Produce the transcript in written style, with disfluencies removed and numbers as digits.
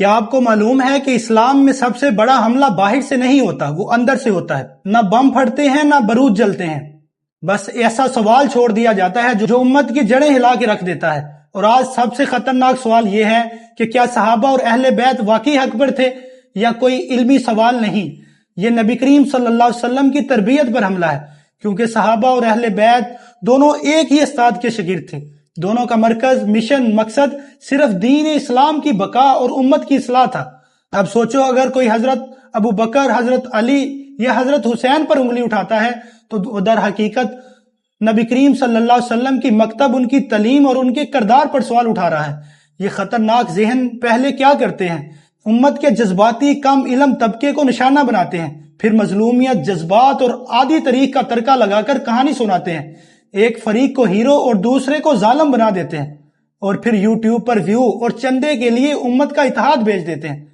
کیا آپ کو معلوم ہے کہ اسلام میں سب سے بڑا حملہ باہر سے نہیں ہوتا، وہ اندر سے ہوتا ہے؟ نہ بم پھٹتے ہیں نہ بارود جلتے ہیں، بس ایسا سوال چھوڑ دیا جاتا ہے جو امت کی جڑیں ہلا کے رکھ دیتا ہے۔ اور آج سب سے خطرناک سوال یہ ہے کہ کیا صحابہ اور اہل بیت واقعی حق پر تھے یا کوئی علمی سوال نہیں؟ یہ نبی کریم صلی اللہ علیہ وسلم کی تربیت پر حملہ ہے، کیونکہ صحابہ اور اہل بیت دونوں ایک ہی استاد کے شاگرد تھے۔ دونوں کا مرکز، مشن، مقصد صرف دین اسلام کی بقا اور امت کی اصلاح تھا۔ اب سوچو، اگر کوئی حضرت ابو بکر، حضرت علی یا حضرت حسین پر انگلی اٹھاتا ہے تو در حقیقت نبی کریم صلی اللہ علیہ وسلم کی مکتب، ان کی تعلیم اور ان کے کردار پر سوال اٹھا رہا ہے۔ یہ خطرناک ذہن پہلے کیا کرتے ہیں؟ امت کے جذباتی کم علم طبقے کو نشانہ بناتے ہیں، پھر مظلومیت، جذبات اور عادی طریق کا ترکہ لگا کر کہانی سناتے ہیں۔ ایک فریق کو ہیرو اور دوسرے کو ظالم بنا دیتے ہیں، اور پھر یوٹیوب پر ویو اور چندے کے لیے امت کا اتحاد بیچ دیتے ہیں۔